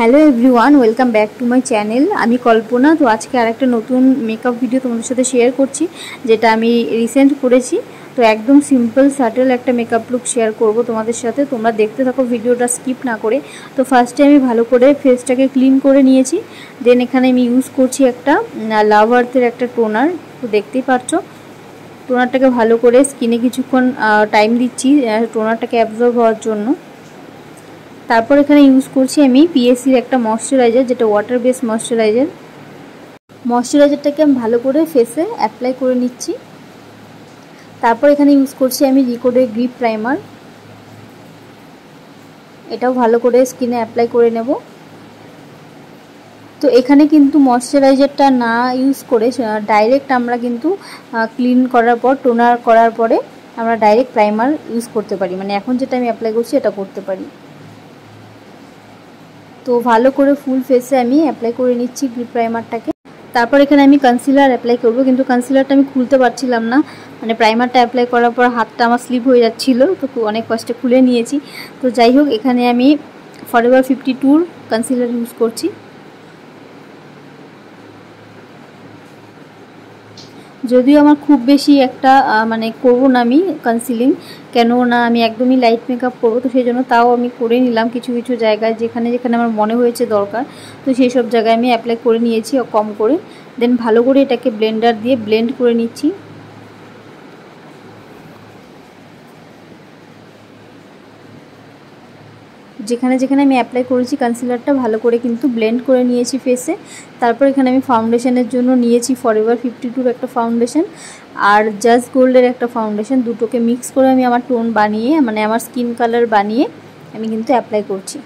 Hello everyone, welcome back to my channel. আমি কল্পনা। তো আজকে আরেকটা নতুন মেকআপ ভিডিও তোমাদের সাথে শেয়ার করছি, যেটা আমি রিসেন্ট করেছি। তো একদম সিম্পল সাটেল একটা মেকআপ লুক শেয়ার করব তোমাদের সাথে। তোমরা দেখতে থাকো ভিডিওটা স্কিপ না করে। তো ফার্স্টে আমি ভালো করে ফেসটাকে ক্লিন করে নিয়েছি। দেন এখানে আমি ইউজ করছি একটা লাভ আর্থের একটা টোনার। তো দেখতেই পাচ্ছ টোনারটাকে ভালো করে স্কিনে কিছুক্ষণ টাইম দিচ্ছি টোনারটাকে অ্যাবজর্ব হওয়ার জন্য। তারপর এখানে ইউজ করছি আমি পিএসসির একটা ময়শ্চারাইজার, যেটা ওয়াটার বেস ময়শ্চারাইজার। ময়শ্চারাইজারটাকে আমি ভালো করে ফেসে অ্যাপ্লাই করে নিচ্ছি। তারপর এখানে ইউজ করছি আমি রিকোডের গ্রিপ প্রাইমার। এটাও ভালো করে স্কিনে অ্যাপ্লাই করে নেব। তো এখানে কিন্তু ময়শ্চারাইজারটা না ইউজ করে ডাইরেক্ট আমরা কিন্তু ক্লিন করার পর টোনার করার পরে আমরা ডাইরেক্ট প্রাইমার ইউজ করতে পারি, মানে এখন যেটা আমি অ্যাপ্লাই করছি এটা করতে পারি। তো ভালো করে ফুল ফেসে আমি অ্যাপ্লাই করে নিচ্ছি গ্রিপ প্রাইমারটাকে। তারপর এখানে আমি কনসিলার অ্যাপ্লাই করব, কিন্তু কনসিলারটা আমি খুলতে পারছিলাম না, মানে প্রাইমারটা অ্যাপ্লাই করার পর হাতটা আমার স্লিপ হয়ে যাচ্ছিলো, তো অনেক কষ্টে খুলে নিয়েছি। তো যাই হোক, এখানে আমি ফরএভার 52 কনসিলার ইউজ করছি। যদিও আমার খুব বেশি একটা মানে করবো না আমি কনসিলিং, কেন না আমি একদমই লাইট মেকআপ করবো, তো সেই জন্য তাও আমি করে নিলাম কিছু কিছু জায়গায় যেখানে যেখানে আমার মনে হয়েছে দরকার। তো সেই সব জায়গায় আমি অ্যাপ্লাই করে নিয়েছি কম করে। দেন ভালো করে এটাকে ব্লেন্ডার দিয়ে ব্লেন্ড করে নিচ্ছি। যেখানে যেখানে আমি অ্যাপ্লাই করেছি কনসিলারটা ভালো করে কিন্তু ব্লেন্ড করে নিয়েছি ফেসে। তারপর এখানে আমি ফাউন্ডেশনের জন্য নিয়েছি ফরএভার 52 একটা ফাউন্ডেশন আর জাস্ট গোল্ডের একটা ফাউন্ডেশন। দুটোকে মিক্স করে আমি আমার টোন বানিয়ে, মানে আমার স্কিন কালার বানিয়ে আমি কিন্তু অ্যাপ্লাই করছি।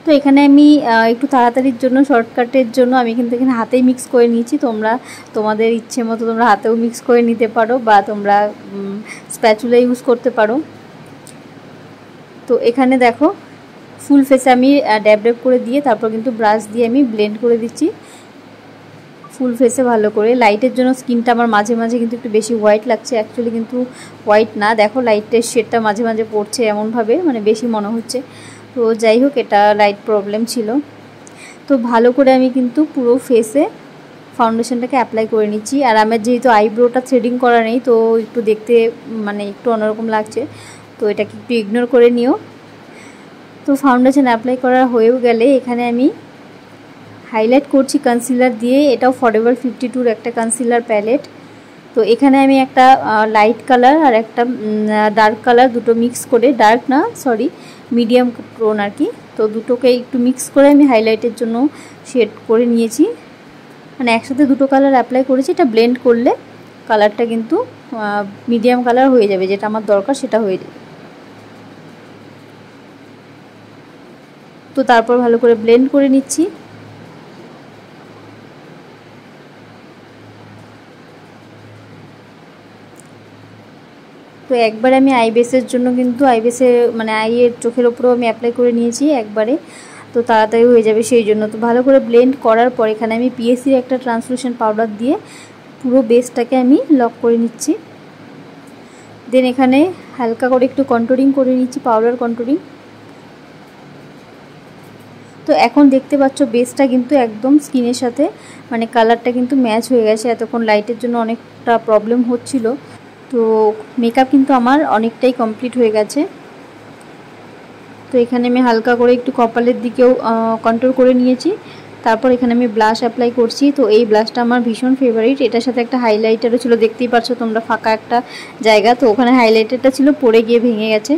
তো এখানে আমি একটু তাড়াতাড়ির জন্য, শর্টকাটের জন্য আমি কিন্তু এখানে হাতেই মিক্স করে নিয়েছি। তোমরা তোমাদের ইচ্ছে মতো তোমরা হাতেও মিক্স করে নিতে পারো, বা তোমরা স্প্যাচুলা ইউজ করতে পারো। তো এখানে দেখো ফুল ফেসে আমি ড্যাব ড্যাব করে দিয়ে তারপর কিন্তু ব্রাশ দিয়ে আমি ব্লেন্ড করে দিচ্ছি ফুল ফেসে ভালো করে। লাইটের জন্য স্কিনটা আমার মাঝে মাঝে কিন্তু একটু বেশি হোয়াইট লাগছে, অ্যাকচুয়ালি কিন্তু হোয়াইট না, দেখো লাইটের শেডটা মাঝে মাঝে পড়ছে এমনভাবে, মানে বেশি মনে হচ্ছে। তো যাই হোক, এটা লাইট প্রবলেম ছিল। তো ভালো করে আমি কিন্তু পুরো ফেসে ফাউন্ডেশনটাকে অ্যাপ্লাই করে নিচ্ছি। আর আমার যেহেতু আইব্রোটা থ্রেডিং করা নেই, তো একটু দেখতে মানে একটু অন্যরকম লাগছে, তো এটাকে একটু ইগনোর করে নিও। তো ফাউন্ডেশন অ্যাপ্লাই করা হয়েও গেলে এখানে আমি হাইলাইট করছি কনসিলার দিয়ে। এটাও ফরএভার 52 একটা কনসিলার প্যালেট। তো এখানে আমি একটা লাইট কালার আর একটা ডার্ক কালার দুটো মিক্স করে, ডার্ক না সরি মিডিয়াম টোন আর কি, তো দুটোকে একটু মিক্স করে আমি হাইলাইটের জন্য শেড করে নিয়েছি। মানে একসাথে দুটো কালার অ্যাপ্লাই করেছি, এটা ব্লেন্ড করলে কালারটা কিন্তু মিডিয়াম কালার হয়ে যাবে, যেটা আমার দরকার সেটা হয়ে যাবে। তো তারপর ভালো করে ব্লেন্ড করে নিচ্ছি। তো একবারে আমি আই বেসের জন্য কিন্তু আইবেসের মানে আইয়ের চোখের ওপরেও আমি অ্যাপ্লাই করে নিয়েছি একবারে, তো তাড়াতাড়ি হয়ে যাবে সেই জন্য। তো ভালো করে ব্লেন্ড করার পর এখানে আমি পিএসসির একটা ট্রান্সলুসেন্ট পাউডার দিয়ে পুরো বেসটাকে আমি লক করে নিচ্ছি। দেন এখানে হালকা করে একটু কন্ট্রোলিং করে নিচ্ছি, পাউডার কন্ট্রোলিং। তো এখন দেখতে পাচ্ছ বেসটা কিন্তু একদম স্কিনের সাথে মানে কালারটা কিন্তু ম্যাচ হয়ে গেছে। এতক্ষণ লাইটের জন্য অনেকটা প্রবলেম হচ্ছিল। তো মেকআপ কিন্তু আমার অনেকটাই কমপ্লিট হয়ে গেছে। তো এখানে আমি হালকা করে একটু কপালের দিকেও কন্ট্রোল করে নিয়েছি। তারপর এখানে আমি ব্লাশ অ্যাপ্লাই করছি। তো এই ব্লাশটা আমার ভীষণ ফেভারিট। এটার সাথে একটা হাইলাইটারও ছিল, দেখতেই পাচ্ছ তোমরা ফাঁকা একটা জায়গা, তো ওখানে হাইলাইটারটা ছিল, পড়ে গিয়ে ভেঙে গেছে।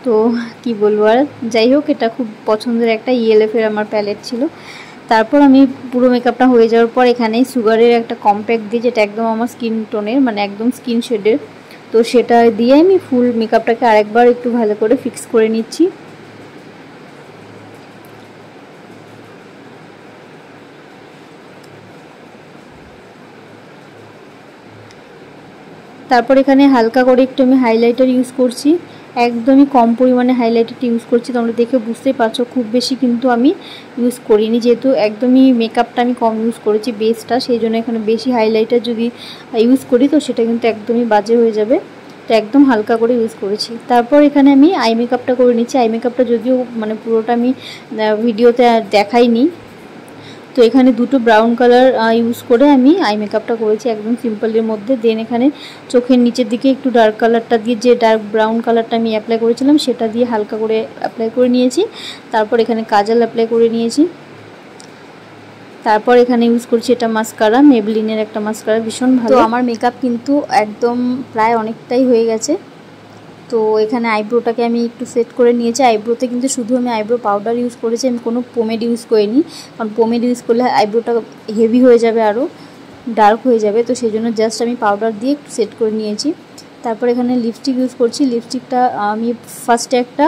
তো কি বলবো আর, যাই হোক এটা খুব পছন্দের একটা ইএলএফের আমার প্যালেট ছিল। তারপর আমি পুরো মেকআপটা হয়ে যাওয়ার পর এখানে সুগারের একটা কম্প্যাক্ট দিয়ে, যেটা একদম আমার স্কিন টোনের মানে একদম স্কিন শেডের, তো সেটা দিয়ে আমি ফুল মেকআপটাকে আরেকবার একটু ভালো করে ফিক্স করে নিচ্ছি। তারপর এখানে হালকা করে একটু আমি হাইলাইটার ইউজ করছি, একদমই কম পরিমাণে হাইলাইটারটা ইউজ করছি। তোমরা দেখে বুঝতেই পারছো খুব বেশি কিন্তু আমি ইউজ করিনি, যেহেতু একদমই মেকআপটা আমি কম ইউজ করেছি বেসটা, সেই জন্য এখানে বেশি হাইলাইটার যদি ইউজ করি তো সেটা কিন্তু একদমই বাজে হয়ে যাবে। তো তো একদম হালকা করে ইউজ করেছি। তারপর এখানে আমি আই মেকআপটা করে নিচ্ছি। আই মেকআপটা যদিও মানে পুরোটা আমি ভিডিওতে দেখাইনি। তো এখানে দুটো ব্রাউন কালার ইউজ করে আমি আই মেকআপটা করেছি একদম সিম্পলের মধ্যে। দেন এখানে চোখের নিচের দিকে একটু ডার্ক কালারটা দিয়ে, যে ডার্ক ব্রাউন কালারটা আমি অ্যাপ্লাই করেছিলাম সেটা দিয়ে হালকা করে অ্যাপ্লাই করে নিয়েছি। তারপর এখানে কাজল অ্যাপ্লাই করে নিয়েছি। তারপর এখানে ইউজ করছি এটা মাস্কারা, মেবলিনের একটা মাস্কারা, ভীষণ ভালো। তো আমার মেকআপ কিন্তু একদম প্রায় অনেকটাই হয়ে গেছে। তো এখানে আইব্রোটাকে আমি একটু সেট করে নিয়েছি। আইব্রোতে কিন্তু শুধু আমি আইব্রো পাউডার ইউজ করেছি, আমি কোনো পোমেড ইউজ করিনি, কারণ পোমেড ইউজ করলে আইব্রোটা হেভি হয়ে যাবে, আরও ডার্ক হয়ে যাবে। তো সেই জন্য জাস্ট আমি পাউডার দিয়ে একটু সেট করে নিয়েছি। তারপর এখানে লিপস্টিক ইউজ করছি। লিপস্টিকটা আমি ফার্স্টে একটা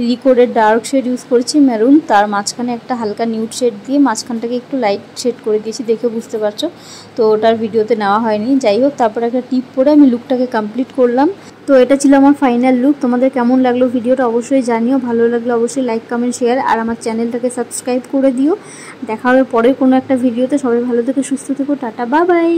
রিকোডের ডার্ক শেড ইউজ করেছি মেরুন, তার মাঝখানে একটা হালকা নিউড শেড দিয়ে মাঝখানটাকে একটু লাইট শেড করে দিয়েছি, দেখে বুঝতে পারছো। তো ওটার ভিডিওতে নেওয়া হয়নি, যাই হোক। তারপর একটা টিপ পরে আমি লুকটাকে কমপ্লিট করলাম। তো এটা ছিল আমার ফাইনাল লুক। তোমাদের কেমন লাগলো ভিডিওটা অবশ্যই জানিও, ভালো লাগলে অবশ্যই লাইক কমেন্ট শেয়ার আর আমার চ্যানেলটাকে সাবস্ক্রাইব করে দিও। দেখা হবে পরের কোনো একটা ভিডিওতে। সবাই ভালো থেকো, সুস্থ থেকো, টাটা, বাই বাই।